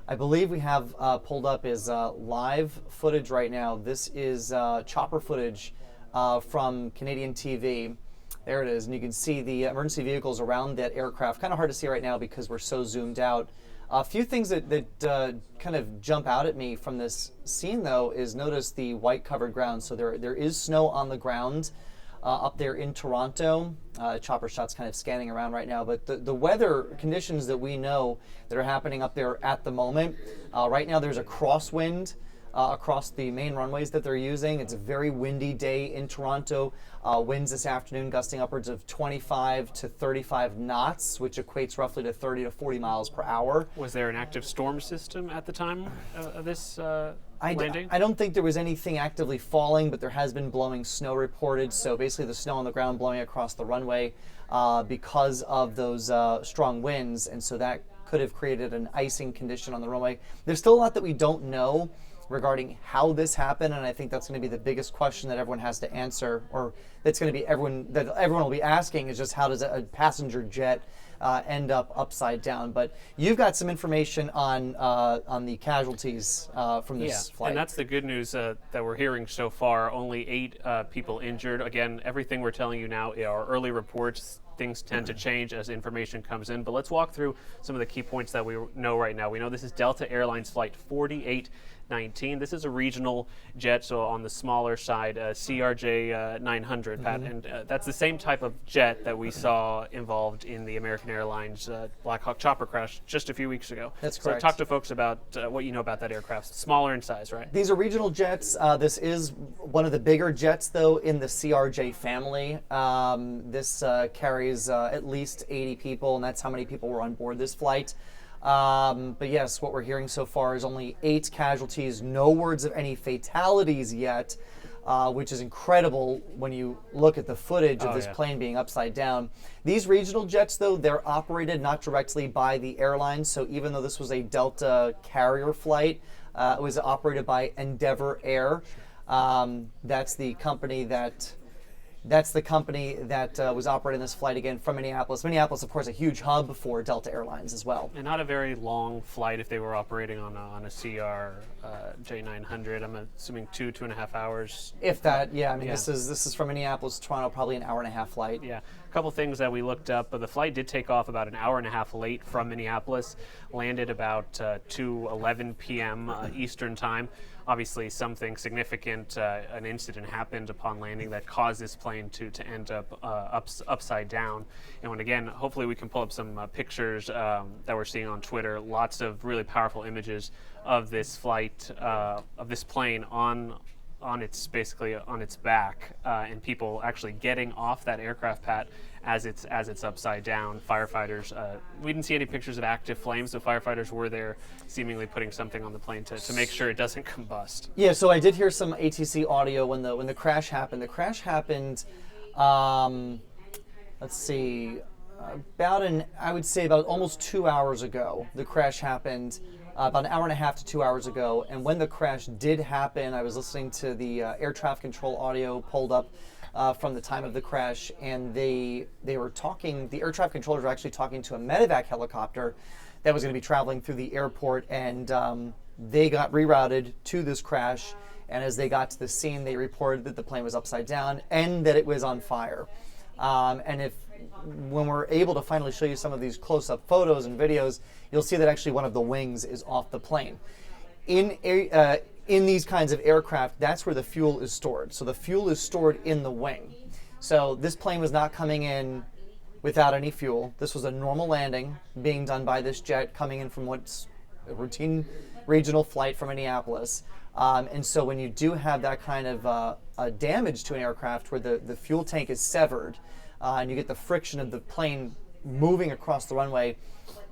I believe we have pulled up is live footage right now. This is chopper footage from Canadian TV. There it is, and you can see the emergency vehicles around that aircraft. Kind of hard to see right now because we're so zoomed out. A few things that kind of jump out at me from this scene, though, is notice the white covered ground. So there is snow on the ground up there in Toronto. Chopper shot's kind of scanning around right now, but the weather conditions that we know that are happening up there at the moment, right now there's a crosswind across the main runways that they're using. It's a very windy day in Toronto. Winds this afternoon gusting upwards of 25 to 35 knots, which equates roughly to 30 to 40 miles per hour. Was there an active storm system at the time of this landing? I don't think there was anything actively falling, but there has been blowing snow reported. So basically the snow on the ground blowing across the runway because of those strong winds. And so that could have created an icing condition on the runway. There's still a lot that we don't know regarding how this happened, and I think that's going to be the biggest question that everyone has to answer, or that's going to be everyone will be asking, is just how does a passenger jet end up upside down? But you've got some information on the casualties from this flight. And that's the good news that we're hearing so far. Only 8 people injured. Again, everything we're telling you now are early reports. Things tend to change as information comes in, but let's walk through some of the key points that we know right now. We know this is Delta Airlines Flight 4819. This is a regional jet, so on the smaller side, CRJ 900, Pat, and that's the same type of jet that we saw involved in the American Airlines Black Hawk chopper crash just a few weeks ago. That's correct. So talk to folks about what you know about that aircraft. Smaller in size, right? These are regional jets. This is one of the bigger jets, though, in the CRJ family. This carries at least 80 people, and that's how many people were on board this flight. But yes, what we're hearing so far is only 8 casualties, no words of any fatalities yet, which is incredible when you look at the footage of this plane being upside down. These regional jets, though, they're operated not directly by the airline, so even though this was a Delta carrier flight, it was operated by Endeavor Air. That's the company that was operating this flight, again, from Minneapolis. Minneapolis, of course, a huge hub for Delta Airlines as well. And not a very long flight if they were operating on a CRJ 900. I'm assuming 2.5 hours. If that, yeah. I mean, this is from Minneapolis to Toronto, probably an hour-and-a-half flight. Yeah. A couple things that we looked up. The flight did take off about an hour-and-a-half late from Minneapolis, landed about 2:11 p.m. Eastern time. Obviously, something significant, an incident happened upon landing that caused this plane to end up upside down. And when, again, hopefully we can pull up some pictures that we're seeing on Twitter. Lots of really powerful images of this flight, of this plane on its back, and people actually getting off that aircraft, Pat, as it's upside down. Firefighters, we didn't see any pictures of active flames, so firefighters were there seemingly putting something on the plane to make sure it doesn't combust. Yeah, so I did hear some ATC audio when the crash happened. The crash happened, let's see, I would say about almost 2 hours ago. The crash happened about an hour and a half to 2 hours ago. And when the crash did happen, I was listening to the air traffic control audio pulled up from the time of the crash, and they were talking, the air traffic controllers were actually talking to a medevac helicopter that was going to be traveling through the airport, and they got rerouted to this crash. And as they got to the scene, they reported that the plane was upside down and that it was on fire. And when we're able to finally show you some of these close-up photos and videos, you'll see that actually one of the wings is off the plane. In these kinds of aircraft, that's where the fuel is stored. So the fuel is stored in the wing. So this plane was not coming in without any fuel. This was a normal landing being done by this jet coming in from what's a routine regional flight from Minneapolis. And so when you do have that kind of damage to an aircraft where the fuel tank is severed, and you get the friction of the plane moving across the runway,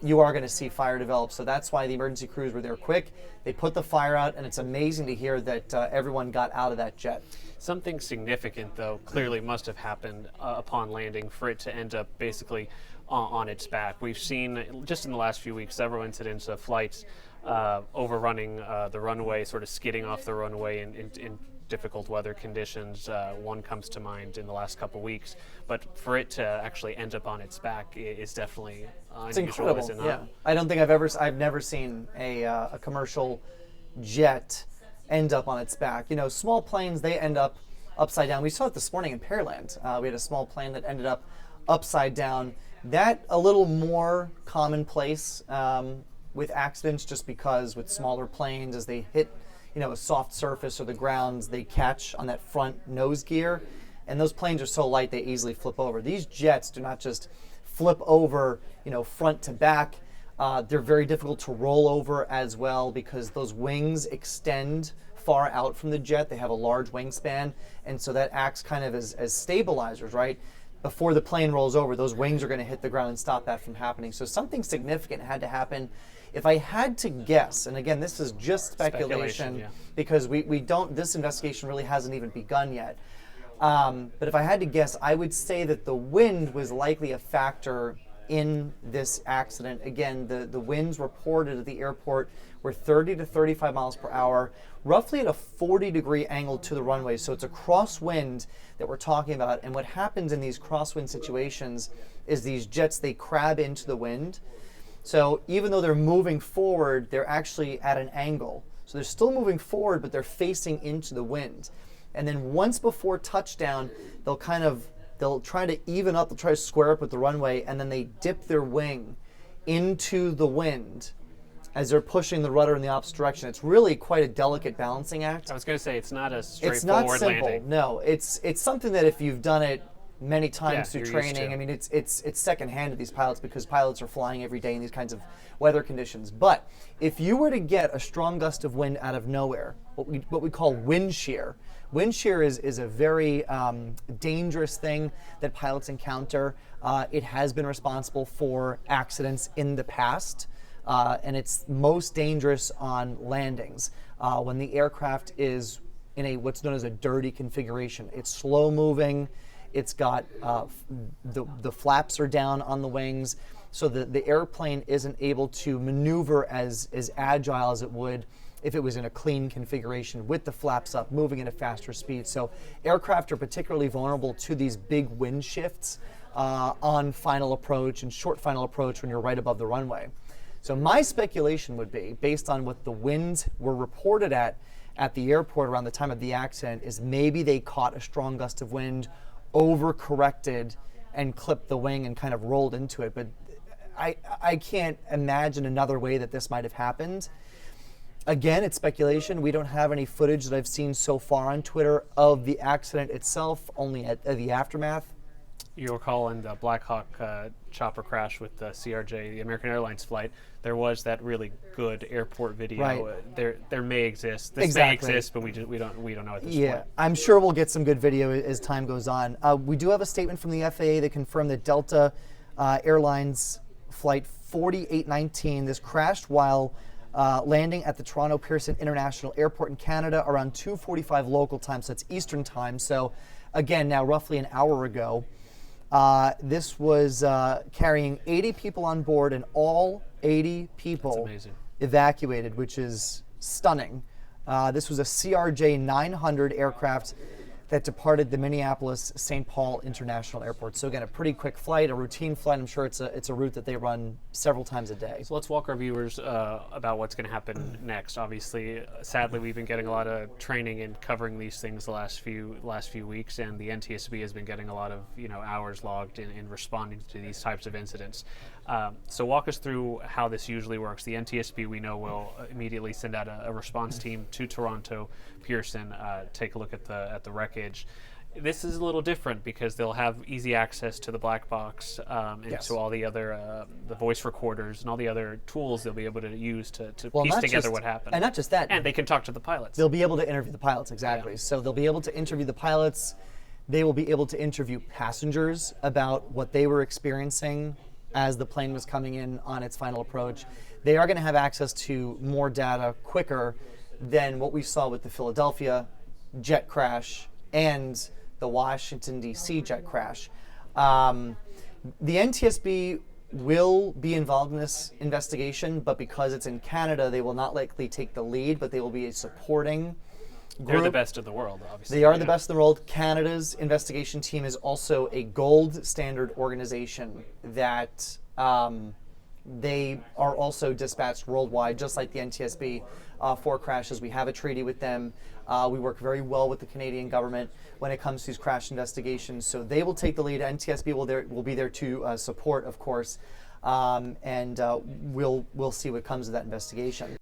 you are going to see fire develop. So that's why the emergency crews were there quick. They put the fire out, and it's amazing to hear that everyone got out of that jet. Something significant, though, clearly must have happened upon landing for it to end up basically on its back. We've seen, just in the last few weeks, several incidents of flights overrunning the runway, sort of skidding off the runway in difficult weather conditions. One comes to mind in the last couple weeks, but for it to actually end up on its back is definitely It's unusual, incredible. is it not? Yeah, I don't think I've never seen a commercial jet end up on its back. You know, small planes, they end up upside down. We saw it this morning in Pearland. We had a small plane that ended up upside down. That a little more commonplace with accidents, just because with smaller planes, as they hit, you know, a soft surface or the grounds, they catch on that front nose gear, and those planes are so light they easily flip over. These jets do not just flip over, you know, front to back. They're very difficult to roll over as well, because those wings extend far out from the jet. They have a large wingspan, and so that acts kind of as stabilizers, right? Before the plane rolls over, those wings are going to hit the ground and stop that from happening. So something significant had to happen. If I had to guess, and again, this is just speculation, yeah. because we don't, this investigation really hasn't even begun yet. But if I had to guess, I would say that the wind was likely a factor in this accident. Again, the winds reported at the airport were 30 to 35 miles per hour, roughly at a 40-degree angle to the runway. So it's a crosswind that we're talking about. And what happens in these crosswind situations is these jets, they crab into the wind. So even though they're moving forward, they're actually at an angle. So they're still moving forward, but they're facing into the wind. And then once before touchdown, they'll try to even up, they'll try to square up with the runway, and then they dip their wing into the wind as they're pushing the rudder in the opposite direction. It's really quite a delicate balancing act. I was going to say, it's not a straightforward It's not simple. landing. No, it's something that if you've done it many times through you're used training, to. I mean, it's secondhand to these pilots, because pilots are flying every day in these kinds of weather conditions. But if you were to get a strong gust of wind out of nowhere, what we call wind shear. Wind shear is a very dangerous thing that pilots encounter. It has been responsible for accidents in the past, and it's most dangerous on landings when the aircraft is in what's known as a dirty configuration. It's slow moving. It's got the flaps are down on the wings, so the airplane isn't able to maneuver as agile as it would if it was in a clean configuration with the flaps up, moving at a faster speed. So aircraft are particularly vulnerable to these big wind shifts on final approach and short final approach when you're right above the runway. So my speculation would be, based on what the winds were reported at the airport around the time of the accident, is maybe they caught a strong gust of wind, overcorrected, and clipped the wing and kind of rolled into it. But I can't imagine another way that this might have happened. Again, it's speculation. We don't have any footage that I've seen so far on Twitter of the accident itself, only at the aftermath. You recall in the Black Hawk chopper crash with the CRJ, the American Airlines flight, there was that really good airport video. Right. There may exist. This Exactly. may exist, but we don't know at this Yeah, point. I'm sure we'll get some good video as time goes on. We do have a statement from the FAA that confirmed that Delta Airlines flight 4819, this crashed while landing at the Toronto Pearson International Airport in Canada around 2:45 local time, so it's Eastern time. So again, now roughly an hour ago. This was carrying 80 people on board, and all 80 people amazing. evacuated, which is stunning. This was a CRJ 900 aircraft that departed the Minneapolis-St. Paul International Airport. So again, a pretty quick flight, a routine flight. I'm sure it's a route that they run several times a day. So let's walk our viewers about what's going to happen next. Obviously, sadly, we've been getting a lot of training and covering these things the last few weeks, and the NTSB has been getting a lot of hours logged in responding to these types of incidents. So walk us through how this usually works. The NTSB, we know, will immediately send out a response team to Toronto Pearson, take a look at the wreckage. This is a little different because they'll have easy access to the black box and Yes. to all the other the voice recorders and all the other tools they'll be able to use to Well, piece not together just- what happened. And not just that. And they can talk to the pilots. They'll be able to interview the pilots, exactly. Yeah. So they'll be able to interview the pilots. They will be able to interview passengers about what they were experiencing as the plane was coming in on its final approach. They are going to have access to more data quicker than what we saw with the Philadelphia jet crash and the Washington, D.C. jet crash. The NTSB will be involved in this investigation, but because it's in Canada, they will not likely take the lead, but they will be supporting They're the group. best in the world, obviously. They are the Yeah. best in the world. Canada's investigation team is also a gold standard organization that they are also dispatched worldwide, just like the NTSB, for crashes. We have a treaty with them. We work very well with the Canadian government when it comes to these crash investigations. So they will take the lead. NTSB will be there to support, of course, and we'll see what comes of that investigation.